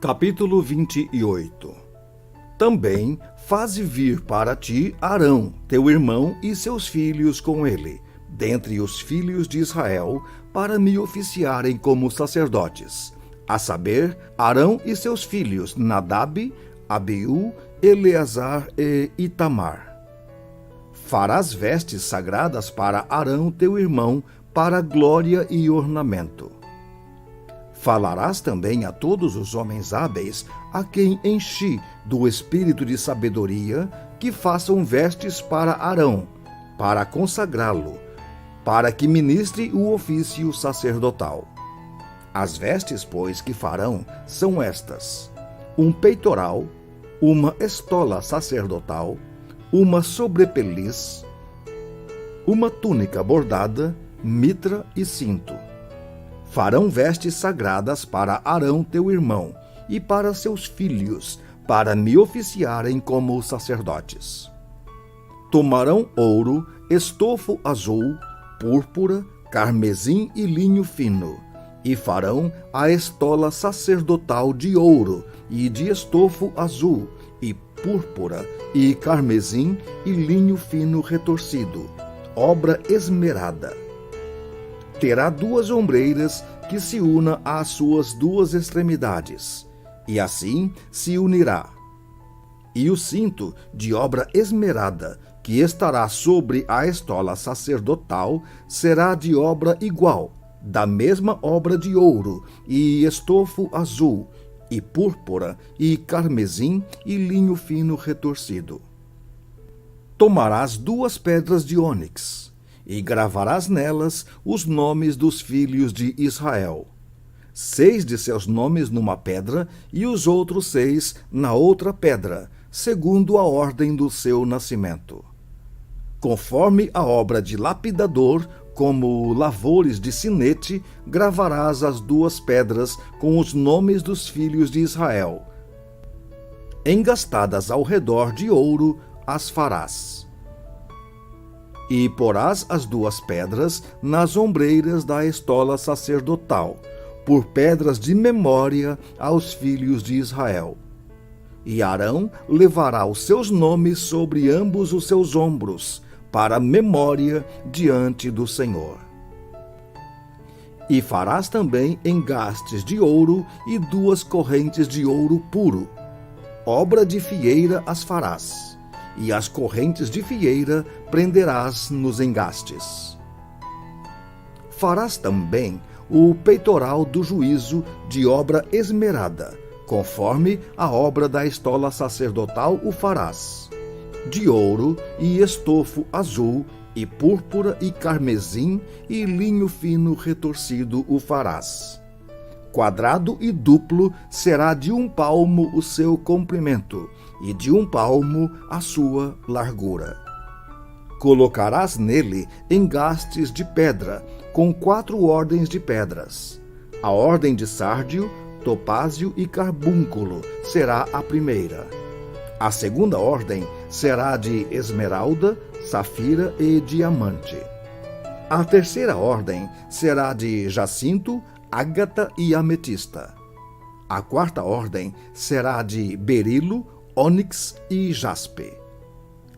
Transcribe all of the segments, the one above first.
Capítulo 28. Também faze vir para ti Arão, teu irmão, e seus filhos com ele, dentre os filhos de Israel, para me oficiarem como sacerdotes, a saber, Arão e seus filhos, Nadab, Abiú, Eleazar e Itamar. Farás vestes sagradas para Arão, teu irmão, para glória e ornamento. Falarás também a todos os homens hábeis, a quem enchi do espírito de sabedoria, que façam vestes para Arão, para consagrá-lo, para que ministre o ofício sacerdotal. As vestes, pois, que farão são estas: um peitoral, uma estola sacerdotal, uma sobrepeliz, uma túnica bordada, mitra e cinto. Farão vestes sagradas para Arão, teu irmão, e para seus filhos, para me oficiarem como sacerdotes. Tomarão ouro, estofo azul, púrpura, carmesim e linho fino, e farão a estola sacerdotal de ouro e de estofo azul, e púrpura, e carmesim e linho fino retorcido, obra esmerada. Terá 2 ombreiras que se una às suas 2 extremidades, e assim se unirá. E o cinto de obra esmerada, que estará sobre a estola sacerdotal, será de obra igual, da mesma obra de ouro, e estofo azul, e púrpura, e carmesim, e linho fino retorcido. Tomarás 2 pedras de ônix, e gravarás nelas os nomes dos filhos de Israel. 6 de seus nomes numa pedra, e os outros 6 na outra pedra, segundo a ordem do seu nascimento. Conforme a obra de lapidador, como lavores de sinete, gravarás as 2 pedras com os nomes dos filhos de Israel. Engastadas ao redor de ouro as farás. E porás as 2 pedras nas ombreiras da estola sacerdotal, por pedras de memória aos filhos de Israel. E Arão levará os seus nomes sobre ambos os seus ombros, para memória diante do Senhor. E farás também engastes de ouro e 2 correntes de ouro puro. Obra de fieira as farás, e as correntes de fieira prenderás nos engastes. Farás também o peitoral do juízo de obra esmerada, conforme a obra da estola sacerdotal o farás. De ouro e estofo azul, e púrpura e carmesim, e linho fino retorcido o farás. Quadrado e duplo será de 1 palmo o seu comprimento, e de 1 palmo a sua largura. Colocarás nele engastes de pedra, com 4 ordens de pedras. A ordem de sárdio, topázio e carbúnculo será a primeira. A segunda ordem será de esmeralda, safira e diamante. A terceira ordem será de jacinto, ágata e ametista. A quarta ordem será de berilo, ônix e jaspe.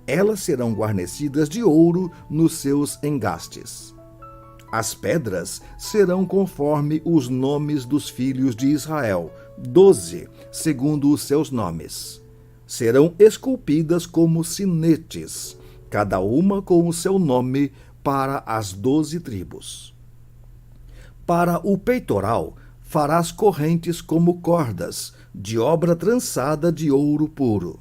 Elas serão guarnecidas de ouro nos seus engastes. As pedras serão conforme os nomes dos filhos de Israel, 12, segundo os seus nomes. Serão esculpidas como sinetes, cada uma com o seu nome para as 12 tribos. Para o peitoral, farás correntes como cordas, de obra trançada de ouro puro.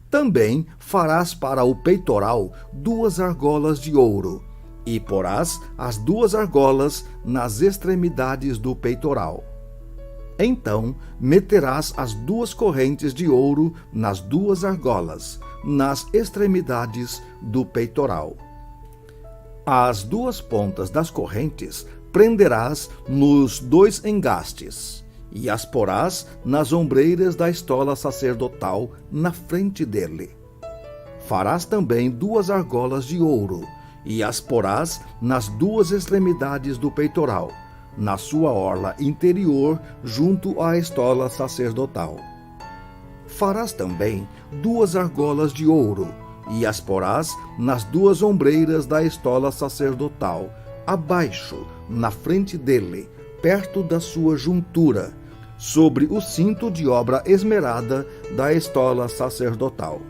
Também farás para o peitoral 2 argolas de ouro, e porás as 2 argolas nas extremidades do peitoral. Então meterás as 2 correntes de ouro nas 2 argolas, nas extremidades do peitoral. As 2 pontas das correntes prenderás nos 2 engastes, e as porás nas ombreiras da estola sacerdotal na frente dele. Farás também 2 argolas de ouro, e as porás nas 2 extremidades do peitoral, na sua orla interior, junto à estola sacerdotal. Farás também 2 argolas de ouro, e as porás nas 2 ombreiras da estola sacerdotal, abaixo, na frente dele, perto da sua juntura, sobre o cinto de obra esmerada da estola sacerdotal.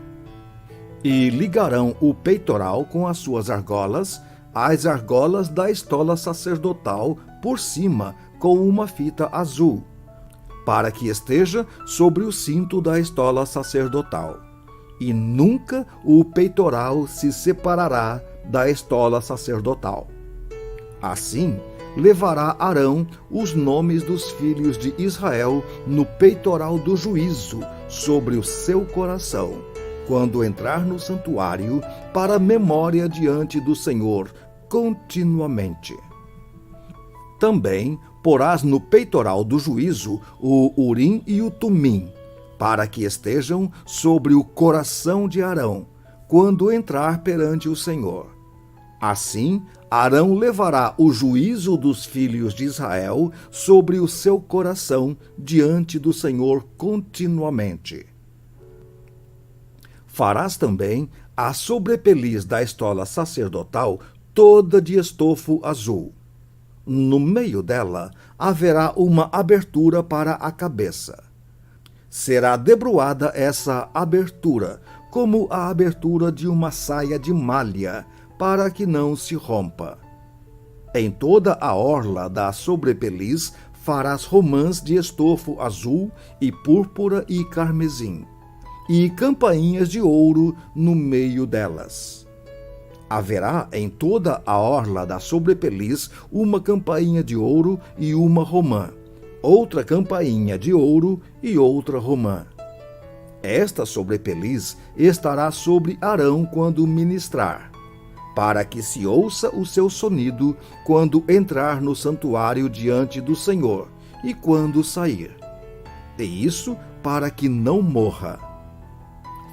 E ligarão o peitoral com as suas argolas, as argolas da estola sacerdotal por cima com uma fita azul, para que esteja sobre o cinto da estola sacerdotal. E nunca o peitoral se separará da estola sacerdotal. Assim, levará Arão os nomes dos filhos de Israel no peitoral do juízo sobre o seu coração, quando entrar no santuário, para memória diante do Senhor, continuamente. Também porás no peitoral do juízo o Urim e o Tumim, para que estejam sobre o coração de Arão, quando entrar perante o Senhor. Assim, Arão levará o juízo dos filhos de Israel sobre o seu coração diante do Senhor continuamente. Farás também a sobrepeliz da estola sacerdotal toda de estofo azul. No meio dela haverá uma abertura para a cabeça. Será debruada essa abertura, como a abertura de uma saia de malha, para que não se rompa. Em toda a orla da sobrepeliz farás romãs de estofo azul e púrpura e carmesim, e campainhas de ouro no meio delas. Haverá em toda a orla da sobrepeliz uma campainha de ouro e uma romã, outra campainha de ouro e outra romã. Esta sobrepeliz estará sobre Arão quando ministrar, para que se ouça o seu sonido quando entrar no santuário diante do Senhor e quando sair. E isso para que não morra.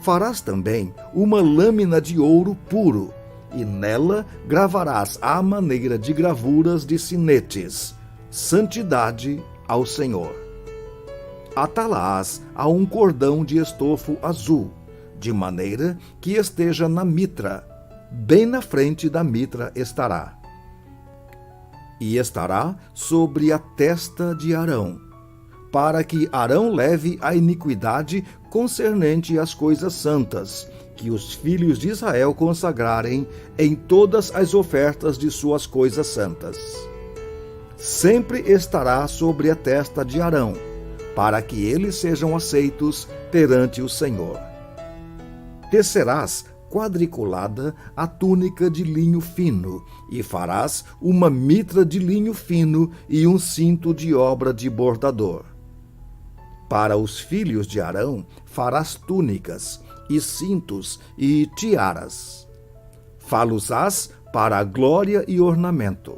Farás também uma lâmina de ouro puro, e nela gravarás à maneira de gravuras de sinetes, santidade ao Senhor. Atá-la-ás a um cordão de estofo azul, de maneira que esteja na mitra, bem na frente da mitra estará. E estará sobre a testa de Arão, para que Arão leve a iniquidade concernente às coisas santas, que os filhos de Israel consagrarem em todas as ofertas de suas coisas santas. Sempre estará sobre a testa de Arão, para que eles sejam aceitos perante o Senhor. Tecerás quadriculada a túnica de linho fino, e farás uma mitra de linho fino e um cinto de obra de bordador. Para os filhos de Arão farás túnicas, e cintos, e tiaras. Fá-los-ás para a glória e ornamento.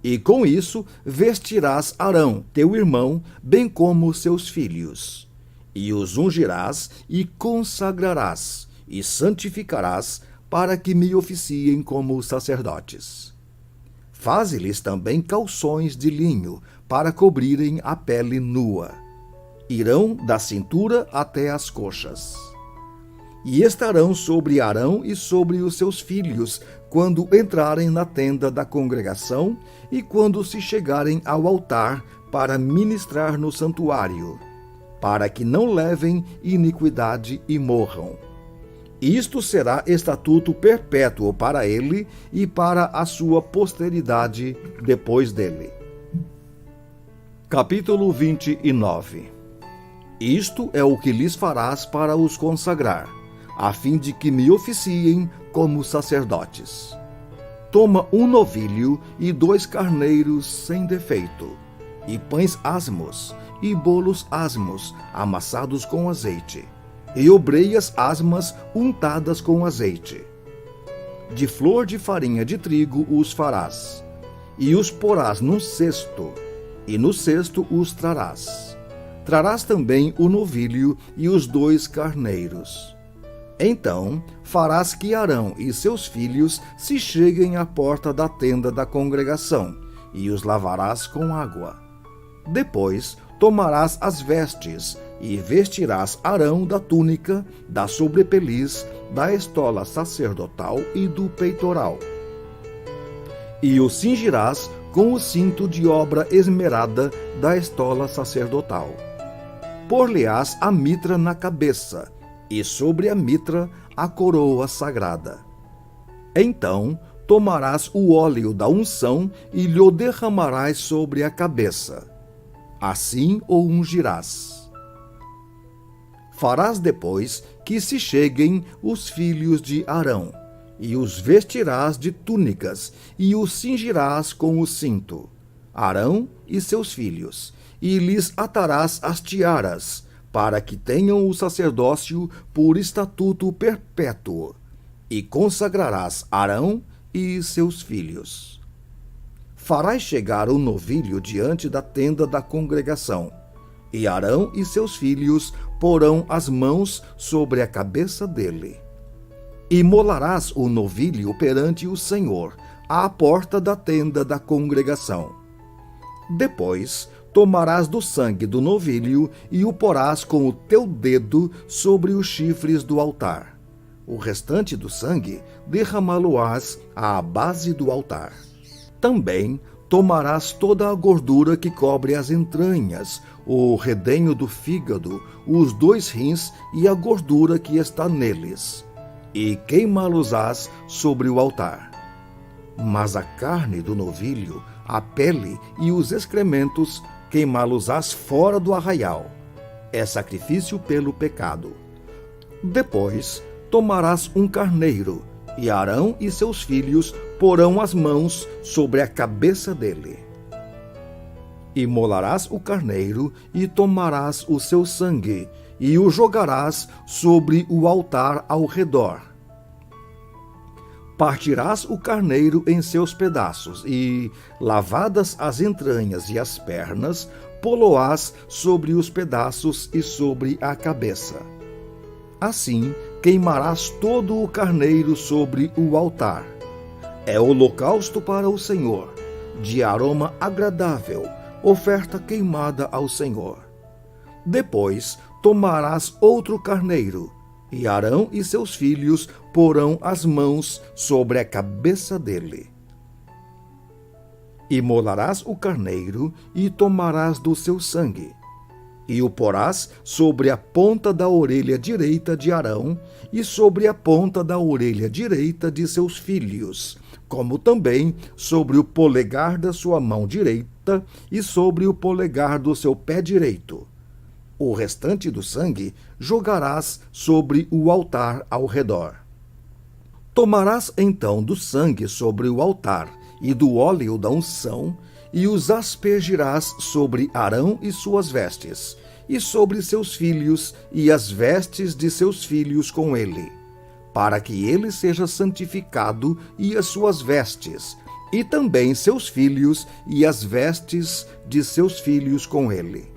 E com isso vestirás Arão, teu irmão, bem como seus filhos. E os ungirás e consagrarás, e santificarás, para que me oficiem como sacerdotes. Faze-lhes também calções de linho, para cobrirem a pele nua. Irão da cintura até as coxas. E estarão sobre Arão e sobre os seus filhos, quando entrarem na tenda da congregação e quando se chegarem ao altar para ministrar no santuário, para que não levem iniquidade e morram. Isto será estatuto perpétuo para ele e para a sua posteridade depois dele. Capítulo 29. Isto é o que lhes farás para os consagrar, a fim de que me oficiem como sacerdotes. Toma um novilho e 2 carneiros sem defeito, e pães asmos, e bolos asmos, amassados com azeite, e obreias asmas untadas com azeite. De flor de farinha de trigo os farás, e os porás num cesto, e no cesto os trarás. Trarás também o novilho e os 2 carneiros. Então farás que Arão e seus filhos se cheguem à porta da tenda da congregação, e os lavarás com água. Depois tomarás as vestes, e vestirás Arão da túnica, da sobrepeliz, da estola sacerdotal e do peitoral. E o cingirás com o cinto de obra esmerada da estola sacerdotal. Por-lhe-ás a mitra na cabeça, e sobre a mitra a coroa sagrada. Então tomarás o óleo da unção e lhe derramarás sobre a cabeça. Assim o ungirás. Farás depois que se cheguem os filhos de Arão, e os vestirás de túnicas, e os cingirás com o cinto, Arão e seus filhos, e lhes atarás as tiaras, para que tenham o sacerdócio por estatuto perpétuo, e consagrarás Arão e seus filhos. Farás chegar o novilho diante da tenda da congregação, e Arão e seus filhos porão as mãos sobre a cabeça dele. Imolarás o novilho perante o Senhor, à porta da tenda da congregação. Depois tomarás do sangue do novilho e o porás com o teu dedo sobre os chifres do altar. O restante do sangue derramá-lo-ás à base do altar. Também tomarás toda a gordura que cobre as entranhas, o redenho do fígado, os 2 rins e a gordura que está neles, e queimá-los-ás sobre o altar. Mas a carne do novilho, a pele e os excrementos, queimá-los-ás fora do arraial. É sacrifício pelo pecado. Depois tomarás um carneiro, e Arão e seus filhos porão as mãos sobre a cabeça dele. Imolarás o carneiro e tomarás o seu sangue, e o jogarás sobre o altar ao redor. Partirás o carneiro em seus pedaços, e, lavadas as entranhas e as pernas, pô-lo-ás sobre os pedaços e sobre a cabeça. Assim queimarás todo o carneiro sobre o altar. É holocausto para o Senhor, de aroma agradável, oferta queimada ao Senhor. Depois tomarás outro carneiro, e Arão e seus filhos porão as mãos sobre a cabeça dele. Imolarás o carneiro e tomarás do seu sangue, e o porás sobre a ponta da orelha direita de Arão e sobre a ponta da orelha direita de seus filhos, como também sobre o polegar da sua mão direita e sobre o polegar do seu pé direito. O restante do sangue jogarás sobre o altar ao redor. Tomarás então do sangue sobre o altar e do óleo da unção, e os aspergirás sobre Arão e suas vestes, e sobre seus filhos e as vestes de seus filhos com ele, para que ele seja santificado e as suas vestes, e também seus filhos e as vestes de seus filhos com ele.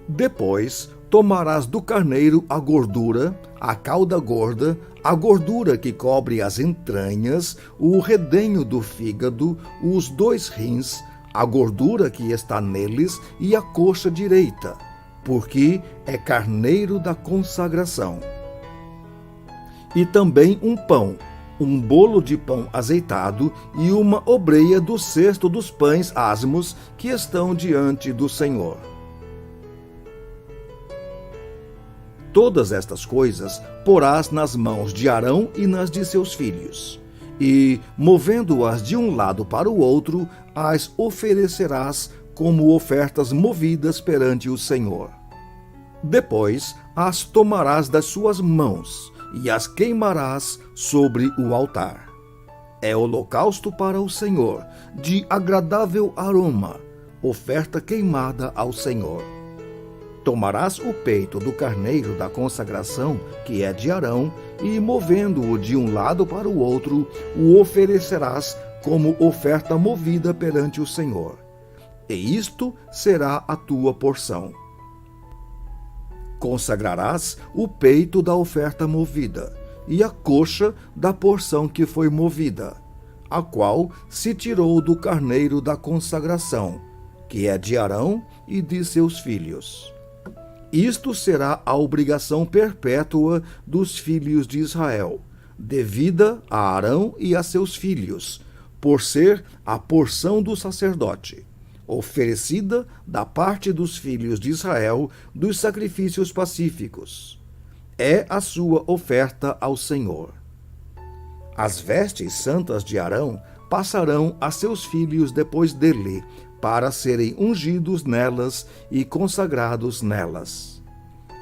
Depois tomarás do carneiro a gordura, a cauda gorda, a gordura que cobre as entranhas, o redenho do fígado, os 2 rins, a gordura que está neles e a coxa direita, porque é carneiro da consagração. E também um pão, um bolo de pão azeitado e uma obreia do cesto dos pães asmos que estão diante do Senhor. Todas estas coisas porás nas mãos de Arão e nas de seus filhos, e, movendo-as de um lado para o outro, as oferecerás como ofertas movidas perante o Senhor. Depois as tomarás das suas mãos e as queimarás sobre o altar. É holocausto para o Senhor, de agradável aroma, oferta queimada ao Senhor. Tomarás o peito do carneiro da consagração, que é de Arão, e, movendo-o de um lado para o outro, o oferecerás como oferta movida perante o Senhor. E isto será a tua porção. Consagrarás o peito da oferta movida, e a coxa da porção que foi movida, a qual se tirou do carneiro da consagração, que é de Arão e de seus filhos. Isto será a obrigação perpétua dos filhos de Israel, devida a Arão e a seus filhos, por ser a porção do sacerdote, oferecida da parte dos filhos de Israel dos sacrifícios pacíficos. É a sua oferta ao Senhor. As vestes santas de Arão passarão a seus filhos depois dele, para serem ungidos nelas e consagrados nelas.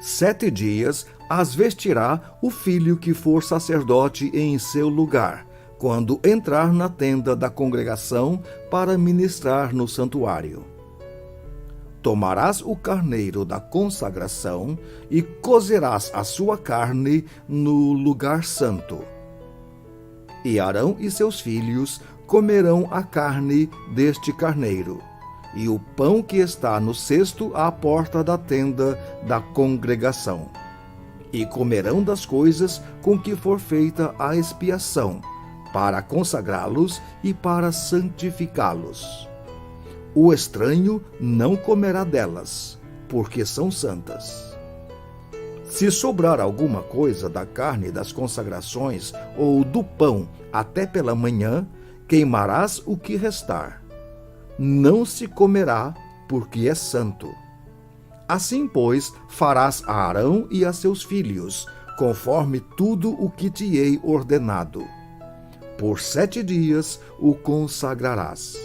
7 dias as vestirá o filho que for sacerdote em seu lugar, quando entrar na tenda da congregação para ministrar no santuário. Tomarás o carneiro da consagração e cozerás a sua carne no lugar santo. E Arão e seus filhos comerão a carne deste carneiro, e o pão que está no cesto à porta da tenda da congregação. E comerão das coisas com que for feita a expiação, para consagrá-los e para santificá-los. O estranho não comerá delas, porque são santas. Se sobrar alguma coisa da carne das consagrações ou do pão até pela manhã, queimarás o que restar. Não se comerá, porque é santo. Assim, pois, farás a Arão e a seus filhos, conforme tudo o que te hei ordenado. Por 7 dias o consagrarás.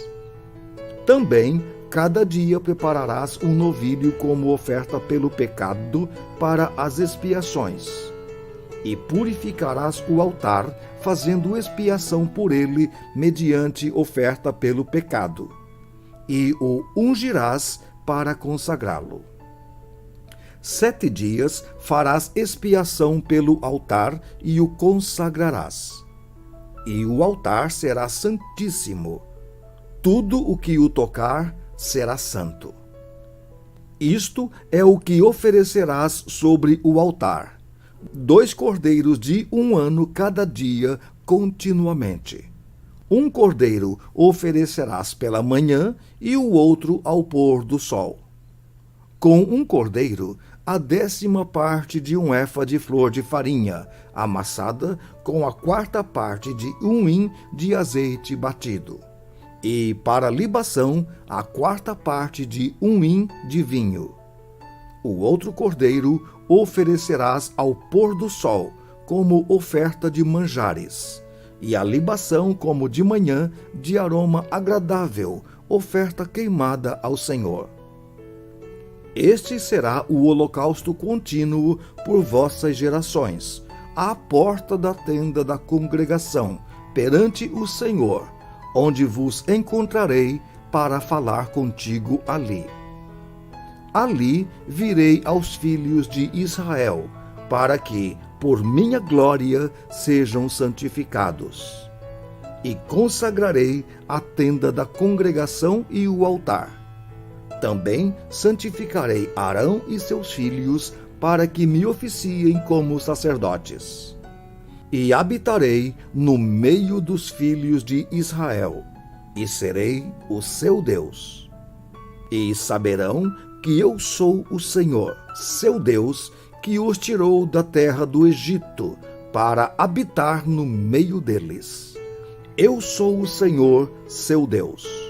Também, cada dia prepararás um novilho como oferta pelo pecado para as expiações. E purificarás o altar, fazendo expiação por ele, mediante oferta pelo pecado. E o ungirás para consagrá-lo. 7 dias farás expiação pelo altar e o consagrarás. E o altar será santíssimo. Tudo o que o tocar será santo. Isto é o que oferecerás sobre o altar: 2 cordeiros de 1 ano cada dia, continuamente. 1 cordeiro oferecerás pela manhã e o outro ao pôr do sol. Com 1 cordeiro, a 10ª parte de 1 efa de flor de farinha, amassada com a 4ª parte de 1 hin de azeite batido. E para libação, a 4ª parte de 1 hin de vinho. O outro cordeiro oferecerás ao pôr do sol, como oferta de manjares, e a libação como de manhã, de aroma agradável, oferta queimada ao Senhor. Este será o holocausto contínuo por vossas gerações, à porta da tenda da congregação, perante o Senhor, onde vos encontrarei para falar contigo ali. Ali virei aos filhos de Israel, para que, por minha glória, sejam santificados. E consagrarei a tenda da congregação e o altar. Também santificarei Arão e seus filhos, para que me oficiem como sacerdotes. E habitarei no meio dos filhos de Israel, e serei o seu Deus. E saberão que eu sou o Senhor, seu Deus, que os tirou da terra do Egito, para habitar no meio deles. Eu sou o Senhor, seu Deus.